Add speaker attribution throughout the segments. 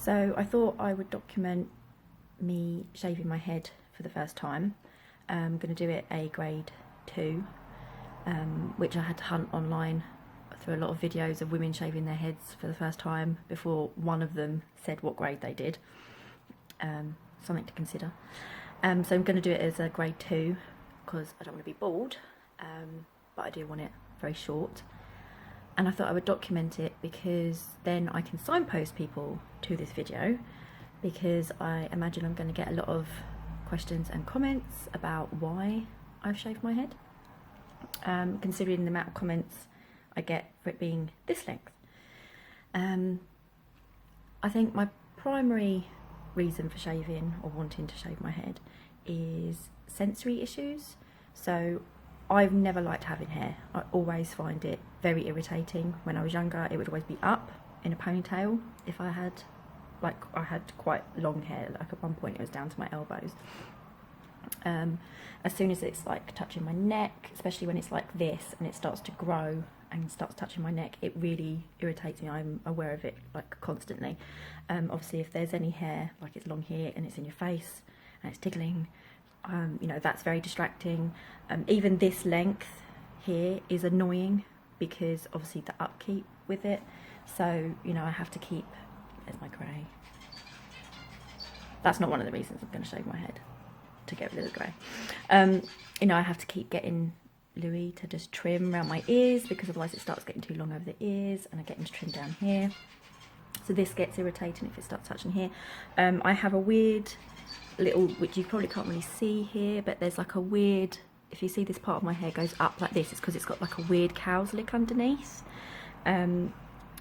Speaker 1: So I thought I would document me shaving my head for the first time. I'm going to do it a grade 2, which I had to hunt online through a lot of videos of women shaving their heads for the first time before one of them said what grade they did. Something to consider. So I'm going to do it as a grade 2 because I don't want to be bald, but I do want it very short. And I thought I would document it because then I can signpost people to this video, because I imagine I'm going to get a lot of questions and comments about why I've shaved my head, considering the amount of comments I get for it being this length. I think my primary reason for shaving or wanting to shave my head is sensory issues. So I've never liked having hair. I always find it very irritating. When I was younger, it would always be up in a ponytail if I had, like, I had quite long hair. Like at one point it was down to my elbows. As soon as it's like touching my neck, especially when it's like this and it starts to grow and starts touching my neck, it really irritates me. I'm aware of it like constantly. Obviously if there's any hair, like it's long here and it's in your face and it's tickling, you know, that's very distracting. Even this length here is annoying because obviously the upkeep with it. So, you know, I have to keep, there's my grey. That's not one of the reasons I'm going to shave my head, to get rid of the grey. You know, I have to keep getting Louis to just trim around my ears because otherwise it starts getting too long over the ears, and I get him to trim down here. So this gets irritating if it starts touching here. I have a weird little, which you probably can't really see here, but there's like a weird, if you see this part of my hair goes up like this, it's because it's got like a weird cow's lick underneath,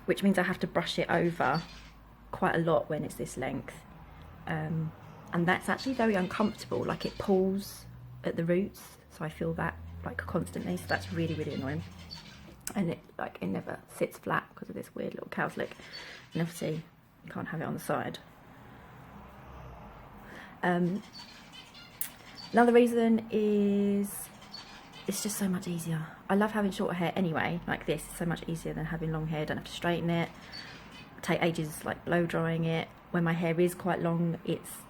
Speaker 1: which means I have to brush it over quite a lot when it's this length, and that's actually very uncomfortable. Like it pulls at the roots, so I feel that like constantly, so that's really annoying. And it like it never sits flat because of this weird little cow's lick, and obviously you can't have it on the side. Another reason is it's just so much easier. I love having shorter hair anyway, like this. It's so much easier than having long hair. I don't have to straighten it. Take ages like blow drying it. When my hair is quite long,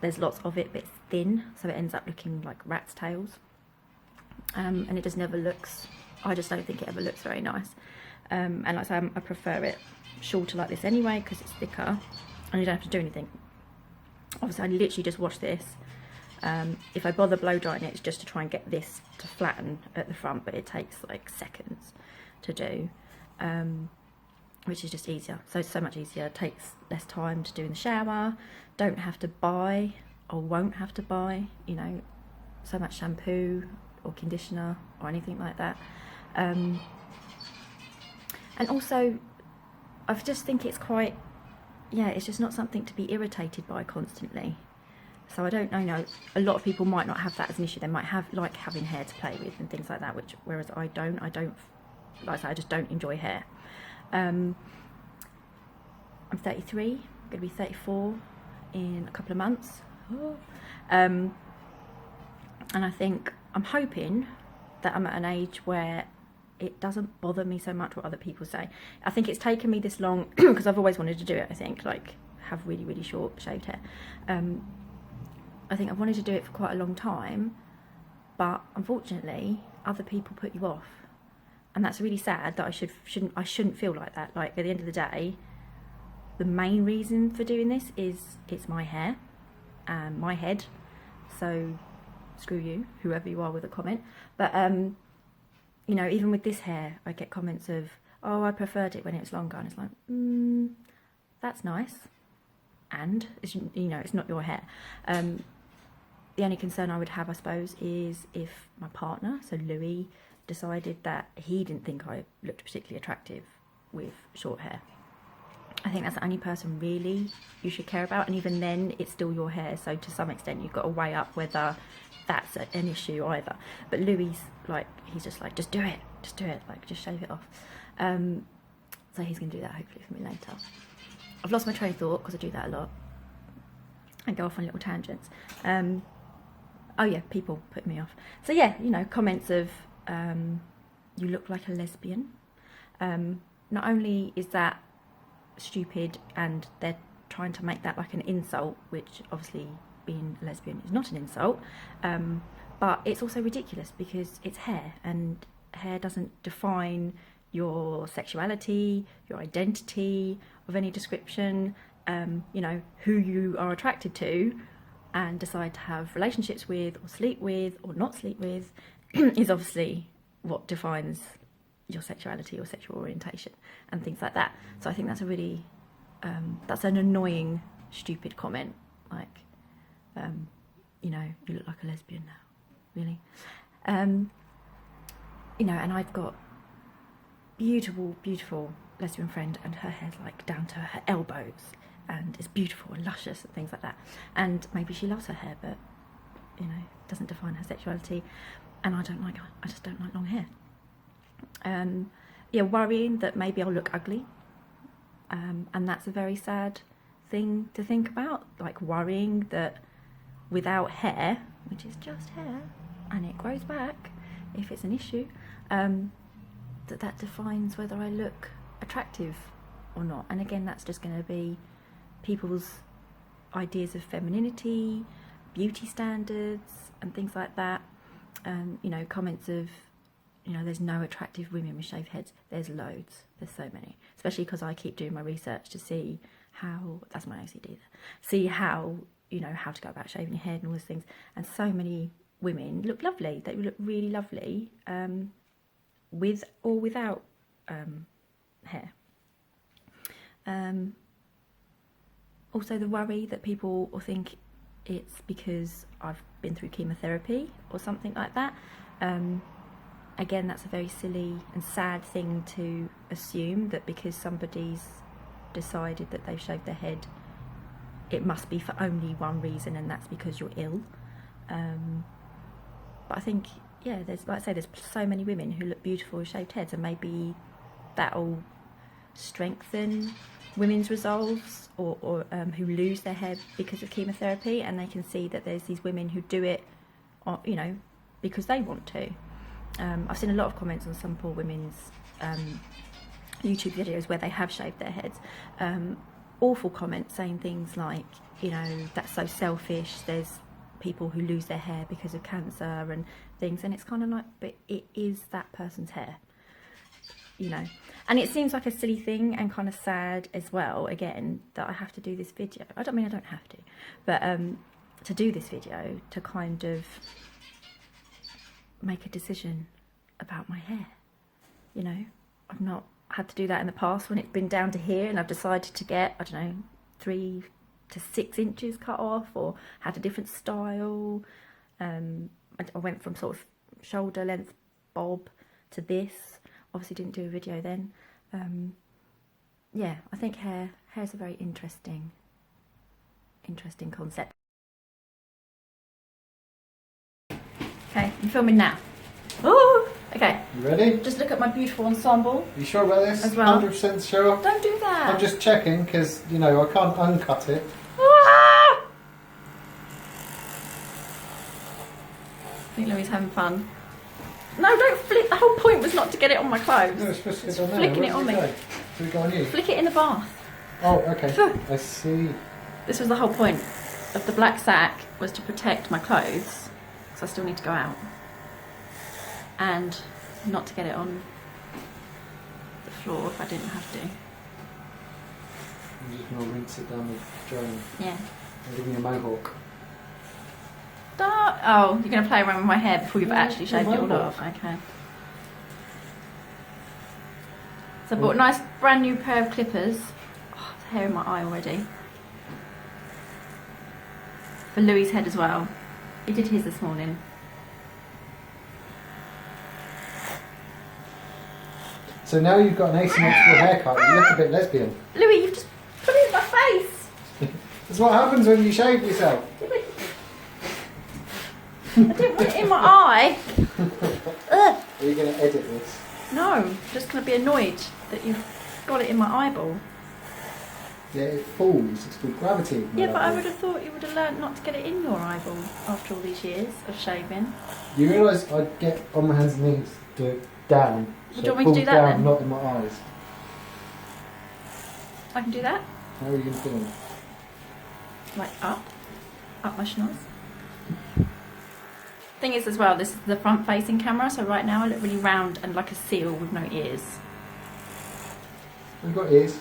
Speaker 1: there's lots of it, but it's thin, so it ends up looking like rat's tails. And it just never looks, I just don't think it ever looks very nice. And like I say, I prefer it shorter like this anyway because it's thicker and you don't have to do anything. Obviously I literally just wash this. If I bother blow drying it, it's just to try and get this to flatten at the front, but it takes like seconds to do, which is just easier. So it's so much easier. It takes less time to do in the shower. Don't have to buy, or won't have to buy, you know, so much shampoo or conditioner or anything like that. And also I just think it's quite, yeah, it's just not something to be irritated by constantly. So I don't know, you know, a lot of people might not have that as an issue. They might have like having hair to play with and things like that, which, whereas I don't, like I say, I just don't enjoy hair. I'm 33, I'm going to be 34 in a couple of months. And I think, I'm hoping that I'm at an age where it doesn't bother me so much what other people say. I think it's taken me this long because I've always wanted to do it, I think, like have really short shaved hair. I think I've wanted to do it for quite a long time, but unfortunately other people put you off, and that's really sad. That I shouldn't feel like that. Like at the end of the day, the main reason for doing this is it's my hair and my head, so screw you, whoever you are with a comment. But you know, even with this hair I get comments of, oh, I preferred it when it was longer, and it's like, that's nice, and it's, you know, it's not your hair. The only concern I would have, I suppose, is if my partner, so Louis, decided that he didn't think I looked particularly attractive with short hair. I think that's the only person really you should care about, and even then it's still your hair, so to some extent you've got to weigh up whether that's an issue either. But Louis, like, he's just like, just do it, like just shave it off. So he's going to do that hopefully for me later. I've lost my train of thought because I do that a lot and go off on little tangents. Oh yeah, people put me off. So yeah, you know, comments of you look like a lesbian. Not only is that stupid and they're trying to make that like an insult, which obviously being a lesbian is not an insult, but it's also ridiculous because it's hair, and hair doesn't define your sexuality, your identity of any description, you know, who you are attracted to and decide to have relationships with or sleep with or not sleep with is obviously what defines your sexuality or sexual orientation and things like that. So I think that's a really, that's an annoying, stupid comment. Like, you know, you look like a lesbian now, really. You know, and I've got beautiful, beautiful lesbian friend, and her hair's like down to her elbows, and it's beautiful and luscious and things like that. And maybe she loves her hair, but you know, it doesn't define her sexuality. And I just don't like long hair. Yeah, worrying that maybe I'll look ugly, and that's a very sad thing to think about. Like worrying that without hair, which is just hair, and it grows back if it's an issue, that defines whether I look attractive or not. And again, that's just going to be people's ideas of femininity, beauty standards and things like that. You know, comments of, you know, there's no attractive women with shaved heads. There's loads. There's so many. Especially because I keep doing my research to see how, that's my OCD there, see how, you know, how to go about shaving your head and all those things. And so many women look lovely. They look really lovely, with or without hair. Also the worry that people will think it's because I've been through chemotherapy or something like that. Again, that's a very silly and sad thing to assume, that because somebody's decided that they've shaved their head, it must be for only one reason, and that's because you're ill. But I think, yeah, there's, like I say, there's so many women who look beautiful with shaved heads, and maybe that'll strengthen women's resolves, or who lose their hair because of chemotherapy, and they can see that there's these women who do it, you know, because they want to. I've seen a lot of comments on some poor women's YouTube videos where they have shaved their heads. Awful comments saying things like, you know, that's so selfish, there's people who lose their hair because of cancer and things, and it's kind of like, but it is that person's hair, you know. And it seems like a silly thing and kind of sad as well, again, that I have to do this video. I don't have to, but to do this video to kind of make a decision about my hair. You know, I've not had to do that in the past when it's been down to here and I've decided to get, I don't know, 3 to 6 inches cut off, or had a different style. I went from sort of shoulder length bob to this. Obviously didn't do a video then. Yeah, I think hair's a very interesting concept. Okay, I'm filming now. Oh, okay.
Speaker 2: You ready?
Speaker 1: Just look at my beautiful ensemble.
Speaker 2: You sure about this?
Speaker 1: As well.
Speaker 2: 100% sure?
Speaker 1: Don't do that.
Speaker 2: I'm just checking because, you know, I can't uncut it.
Speaker 1: Ah! I think Louie's having fun. No, don't flick. The whole point was not to get it on my clothes.
Speaker 2: No, it's supposed to
Speaker 1: it's
Speaker 2: get on there.
Speaker 1: flicking it on me.
Speaker 2: Should we go on you?
Speaker 1: Flick it in the bath.
Speaker 2: Oh, okay. I see.
Speaker 1: This was the whole point of the black sack, was to protect my clothes, because I still need to go out, and not to get it on the floor if I didn't have to.
Speaker 2: I'm just going to rinse it down the drain.
Speaker 1: Yeah.
Speaker 2: I'm giving you a mohawk.
Speaker 1: Oh, you're going to play around with my hair before you've actually shaved it all off. Okay. So I bought a nice brand new pair of clippers. Oh, there's hair in my eye already. For Louie's head as well. He did his this morning.
Speaker 2: So now you've got an asymmetrical haircut, you look a bit lesbian.
Speaker 1: Louie, you've just put it in my face.
Speaker 2: That's what happens when you shave yourself.
Speaker 1: I didn't put it in my eye. Ugh.
Speaker 2: Are you going to edit this?
Speaker 1: No, I'm just going to be annoyed that you've got it in my eyeball.
Speaker 2: Yeah, it falls. It's called gravity.
Speaker 1: Yeah, but I would have thought you would have learnt not to get it in your eyeball after all these years of shaving.
Speaker 2: You realise I'd get on my hands and knees, do it down.
Speaker 1: So do you want me to do that
Speaker 2: down,
Speaker 1: then?
Speaker 2: not in my eyes.
Speaker 1: I can do that?
Speaker 2: How are you going to do it?
Speaker 1: like up my schnoz. Thing is as well, this is the front facing camera, so right now I look really round and like a seal with no ears.
Speaker 2: You've got ears.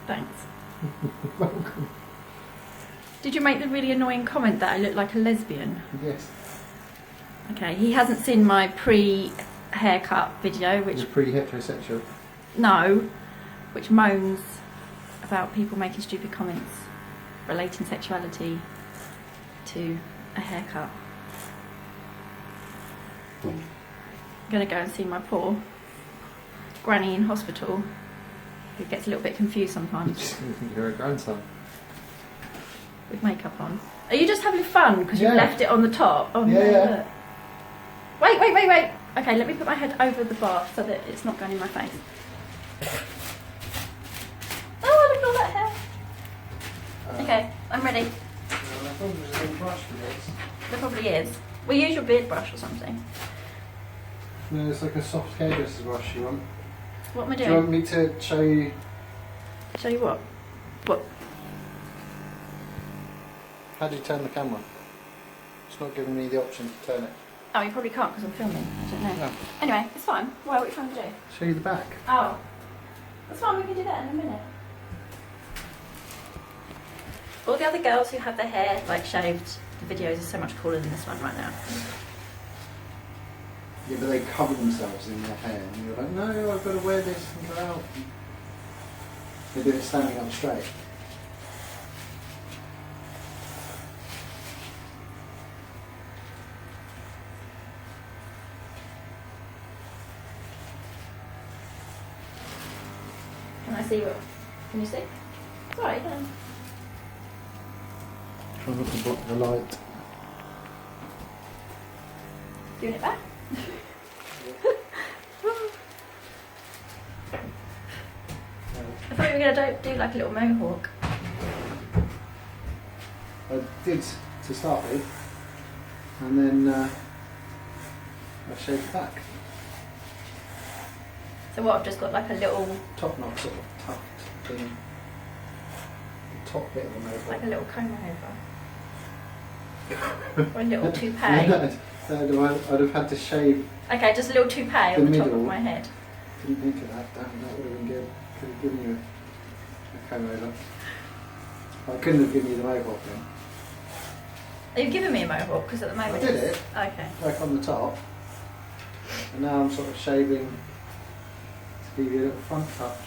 Speaker 1: Thanks.
Speaker 2: Welcome.
Speaker 1: Did you make the really annoying comment that I look like a lesbian?
Speaker 2: Yes.
Speaker 1: Okay, he hasn't seen my pre-haircut video, which...
Speaker 2: You're pretty heterosexual.
Speaker 1: No, which moans about people making stupid comments relating sexuality to a haircut. I'm going to go and see my poor granny in hospital, who gets a little bit confused sometimes.
Speaker 2: You're a grandson.
Speaker 1: With makeup on. Are you just having fun because you've
Speaker 2: Yeah.
Speaker 1: left it on the top? Oh no,
Speaker 2: Yeah.
Speaker 1: look. Wait. Okay, let me put my head over the bath so that it's not going in my face. Oh, look at all that hair. Okay, I'm ready. There probably is. We use your beard brush or something.
Speaker 2: No, it's like a soft hairdresser's brush you want.
Speaker 1: What am I
Speaker 2: Do
Speaker 1: doing?
Speaker 2: you want me to show you?
Speaker 1: Show you what? What?
Speaker 2: How do you turn the camera? It's not giving me the option to turn it.
Speaker 1: Oh, you probably can't because I'm filming. I don't know.
Speaker 2: No.
Speaker 1: Anyway, it's fine. Why? What are you trying to do?
Speaker 2: Show you the back.
Speaker 1: Oh. That's fine, we can do that in a minute. All the other girls who have their hair like shaved, the videos are so much cooler than this one right now.
Speaker 2: Yeah, but they cover themselves in their hair, and you're like, no, I've got to wear this and go out. They do it standing up straight.
Speaker 1: Can I see what? Can you see? Sorry, yeah.
Speaker 2: Try not to block the light.
Speaker 1: Doing it back. I thought you were going to do like a little mohawk.
Speaker 2: I did to start with, and then I shaved it back.
Speaker 1: So what, I've just got like a little,
Speaker 2: Top knot sort of tucked in the top bit of the mohawk.
Speaker 1: like a little comb over. Or a little toupee.
Speaker 2: I'd have had to shave.
Speaker 1: Okay, just a little toupee on the top of
Speaker 2: middle.
Speaker 1: my head.
Speaker 2: Didn't think of that. Damn, that would have been good. Could have given you a comb over. I couldn't have given you the mohawk then.
Speaker 1: You've given me a mohawk because at the moment
Speaker 2: I did
Speaker 1: it's...
Speaker 2: it.
Speaker 1: Okay.
Speaker 2: Like on the top. And now I'm sort of shaving to give you a little front touch.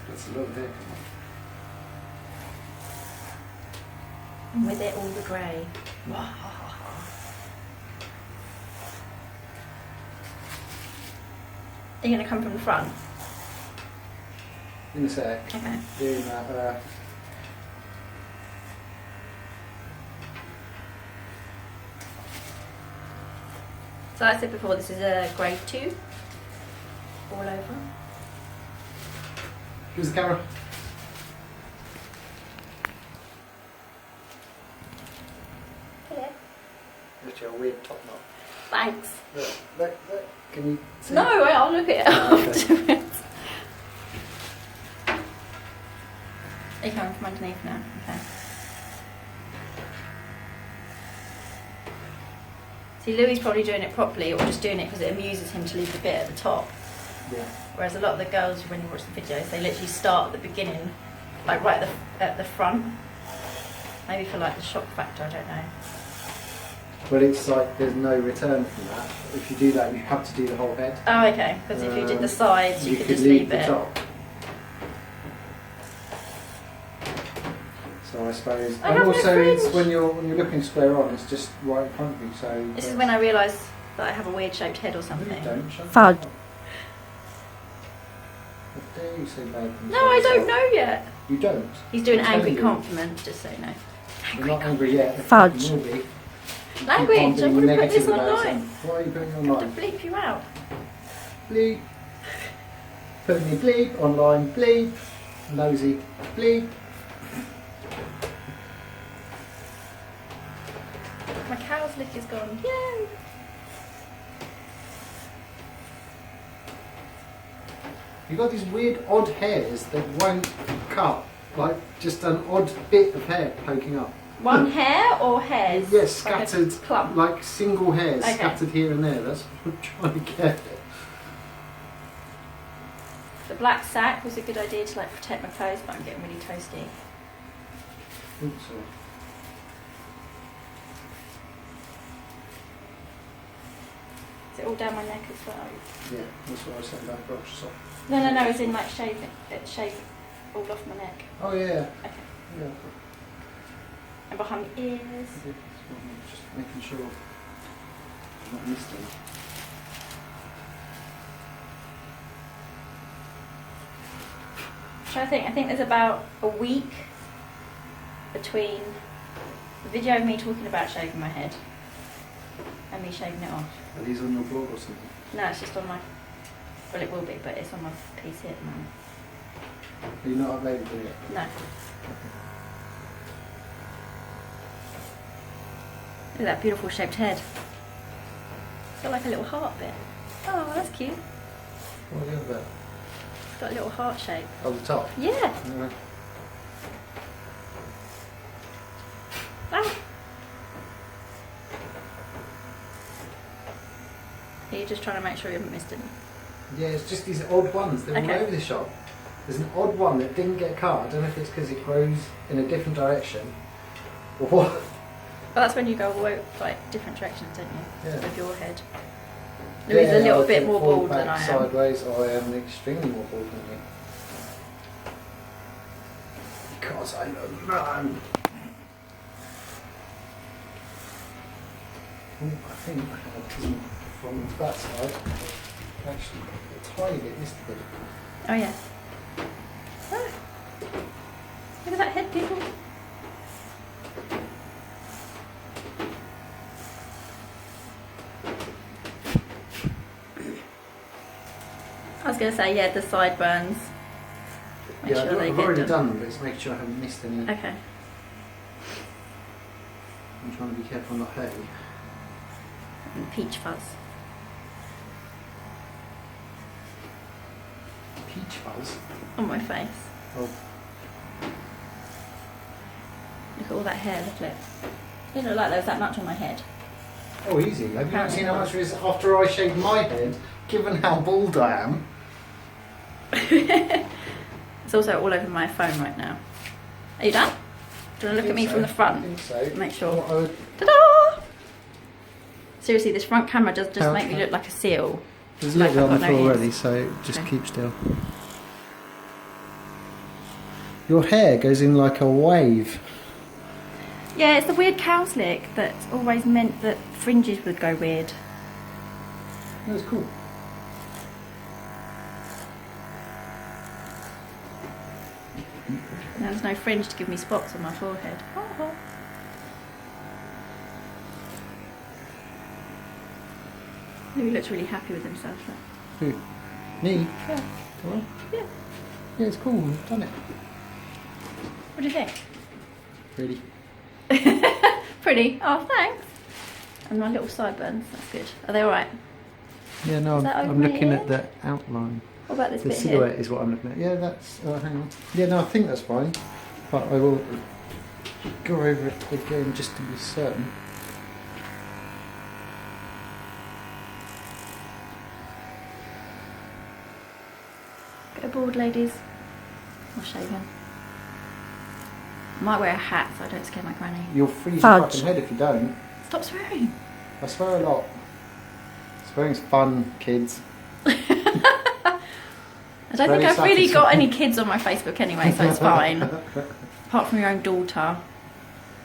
Speaker 2: That's a little hair come on.
Speaker 1: And with it all the grey. Are you going to come from the front?
Speaker 2: In a sec.
Speaker 1: Okay.
Speaker 2: Doing that.
Speaker 1: So I said before, this is a grade 2. All over.
Speaker 2: Here's the camera.
Speaker 1: Hello.
Speaker 2: That's your weird top knot.
Speaker 1: Thanks.
Speaker 2: Look. Can you see?
Speaker 1: No, I'll look at it afterwards. Are you coming from underneath now? Okay. See, Louis probably doing it properly, or just doing it because it amuses him to leave the bit at the top.
Speaker 2: Yeah.
Speaker 1: Whereas a lot of the girls, when you watch the videos, they literally start at the beginning, like right at the front. Maybe for like the shock factor, I don't know.
Speaker 2: But it's like there's no return from that. If you do that, you have to do the whole head.
Speaker 1: Oh, okay. Because if you did the sides, you could just
Speaker 2: leave
Speaker 1: leave
Speaker 2: the
Speaker 1: it.
Speaker 2: top. So I suppose,
Speaker 1: I
Speaker 2: and
Speaker 1: have no
Speaker 2: also it's
Speaker 1: fringe.
Speaker 2: when you're looking square on, it's just right in front of you. So
Speaker 1: This is when I realised that I have a weird shaped head or something.
Speaker 2: Don't shut
Speaker 1: Fudge.
Speaker 2: up. What dare you say bad things?
Speaker 1: No,
Speaker 2: about
Speaker 1: I don't
Speaker 2: yourself?
Speaker 1: know yet.
Speaker 2: You don't.
Speaker 1: He's doing
Speaker 2: I'm
Speaker 1: angry
Speaker 2: telling you.
Speaker 1: compliment, just so you know.
Speaker 2: You're not angry yet.
Speaker 1: Fudge.
Speaker 2: You will be.
Speaker 1: Language,
Speaker 2: You
Speaker 1: I'm
Speaker 2: can't
Speaker 1: going
Speaker 2: be
Speaker 1: to put this
Speaker 2: negative about
Speaker 1: online.
Speaker 2: it. Why are you putting it
Speaker 1: I'm going
Speaker 2: online?
Speaker 1: to bleep you out.
Speaker 2: Bleep. Putting your bleep online. Bleep. Nosy. Bleep.
Speaker 1: My cow's lick is gone. Yay!
Speaker 2: You've got these weird odd hairs that won't cut. Like just an odd bit of hair poking up.
Speaker 1: One hair or hairs?
Speaker 2: Yes, scattered,
Speaker 1: like a clump.
Speaker 2: like single hairs
Speaker 1: Okay.
Speaker 2: scattered here and there. That's what I'm trying to get.
Speaker 1: The black sack was a good idea to like protect my toes, but I'm getting really toasty.
Speaker 2: Oops, sorry.
Speaker 1: Is it all down my neck as well?
Speaker 2: Yeah, that's what I was saying about brush. So.
Speaker 1: No, as in like shave it all off my neck.
Speaker 2: Oh yeah.
Speaker 1: Okay.
Speaker 2: Yeah.
Speaker 1: And behind the ears.
Speaker 2: Yeah, just making sure I'm not missed any.
Speaker 1: So I think there's about a week between the video of me talking about shaving my head and me shaving it off.
Speaker 2: Are these on your blog or something?
Speaker 1: No, it's just on my, well it will be, but it's on my PC at the moment.
Speaker 2: Are you not uploaded it yet?
Speaker 1: No. Look at that beautiful shaped head. It's got like a little heart bit. Oh, that's cute.
Speaker 2: What are you on about?
Speaker 1: It's got a little heart shape.
Speaker 2: Oh, the top?
Speaker 1: Yeah.
Speaker 2: Yeah.
Speaker 1: Ah. Are you just trying to make sure you haven't missed any?
Speaker 2: Yeah, it's just these odd ones. They're
Speaker 1: Okay.
Speaker 2: all over the shop. There's an odd one that didn't get cut. I don't know if it's because it grows in a different direction or what.
Speaker 1: Well, that's when you go like different directions, don't you?
Speaker 2: Yeah.
Speaker 1: With your head. Louis is a little
Speaker 2: I
Speaker 1: bit
Speaker 2: can
Speaker 1: more
Speaker 2: fall
Speaker 1: bald than
Speaker 2: back
Speaker 1: I am.
Speaker 2: sideways. I am extremely more bald than you. Because I'm a man. Oh, I think I had some from that side. Actually, a tiny bit missed a bit.
Speaker 1: Oh yeah. Ah. Look at that head, people. I was going to say, yeah, the sideburns. Make
Speaker 2: Yeah,
Speaker 1: sure they
Speaker 2: I've
Speaker 1: get
Speaker 2: already
Speaker 1: done.
Speaker 2: done them, but it's making sure I haven't missed any.
Speaker 1: Okay.
Speaker 2: I'm trying to be careful not hurting.
Speaker 1: And peach fuzz.
Speaker 2: Peach fuzz.
Speaker 1: On my face.
Speaker 2: Oh,
Speaker 1: Look at all that hair, look at it. It didn't look like there was that much on my head.
Speaker 2: oh, easy. Have you not seen how much there is after I shaved my head? Given how bald I am.
Speaker 1: It's also all over my phone right now. Are you done? Do you want to look at me from the
Speaker 2: I
Speaker 1: front?
Speaker 2: think so.
Speaker 1: Make sure.
Speaker 2: What I would-
Speaker 1: Ta-da! Seriously, this front camera does just
Speaker 2: How-
Speaker 1: make me look like a seal.
Speaker 2: There's a
Speaker 1: Like
Speaker 2: little bit
Speaker 1: I've
Speaker 2: on the
Speaker 1: got no
Speaker 2: floor
Speaker 1: ears.
Speaker 2: already, so just
Speaker 1: Okay.
Speaker 2: keep still. Your hair goes in like a wave.
Speaker 1: Yeah, it's the weird cow slick that's always meant that fringes would go weird.
Speaker 2: That's cool.
Speaker 1: Now there's no fringe to give me spots on my forehead. Oh. He looks really happy with himself. Look.
Speaker 2: Who? Me?
Speaker 1: Yeah.
Speaker 2: Come on.
Speaker 1: Yeah.
Speaker 2: Yeah, it's cool. I've done it.
Speaker 1: What do you think?
Speaker 2: Really?
Speaker 1: Pretty. Oh, thanks. And my little sideburns. That's good. Are they all right?
Speaker 2: Yeah, no,
Speaker 1: Is that
Speaker 2: I'm
Speaker 1: over my
Speaker 2: looking
Speaker 1: ear?
Speaker 2: at the outline.
Speaker 1: What about this
Speaker 2: The
Speaker 1: bit
Speaker 2: silhouette
Speaker 1: here?
Speaker 2: is what I'm looking at. Yeah, that's. Hang on. Yeah, no, I think that's fine. But I will go over it again just to be certain.
Speaker 1: Get aboard, ladies. Or shaving. I might wear a hat so I don't scare my granny.
Speaker 2: You'll freeze
Speaker 1: Fudge.
Speaker 2: your fucking head if you don't.
Speaker 1: Stop swearing.
Speaker 2: I swear a lot. Swearing's fun, kids.
Speaker 1: I don't think
Speaker 2: Very
Speaker 1: I've really got
Speaker 2: satisfying.
Speaker 1: any kids on my Facebook anyway, so it's fine. Apart from your own daughter.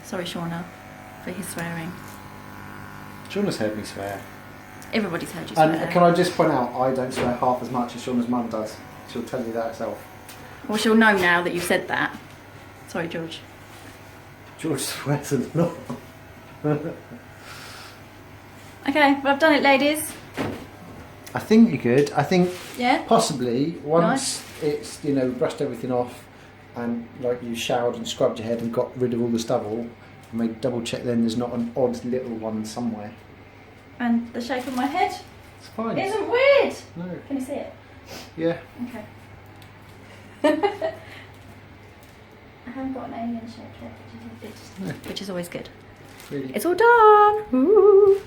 Speaker 1: Sorry, Shauna, for his swearing.
Speaker 2: Shauna's heard me swear.
Speaker 1: Everybody's heard you swear.
Speaker 2: And can I just point out, I don't swear half as much as Shauna's mum does. She'll tell you that herself.
Speaker 1: Well, she'll know now that you've said that. Sorry, George.
Speaker 2: George swears a lot.
Speaker 1: Okay, well, I've done it, ladies.
Speaker 2: I think you could. I think
Speaker 1: Yeah?
Speaker 2: possibly once it's, you know, brushed everything off and like you showered and scrubbed your head and got rid of all the stubble, you may double check then there's not an odd little one somewhere.
Speaker 1: And the shape of my head
Speaker 2: It's fine.
Speaker 1: isn't weird.
Speaker 2: No.
Speaker 1: Can you see it?
Speaker 2: Yeah.
Speaker 1: Okay. I haven't got an alien shaped head, which is always good.
Speaker 2: Really.
Speaker 1: It's all done! Woo.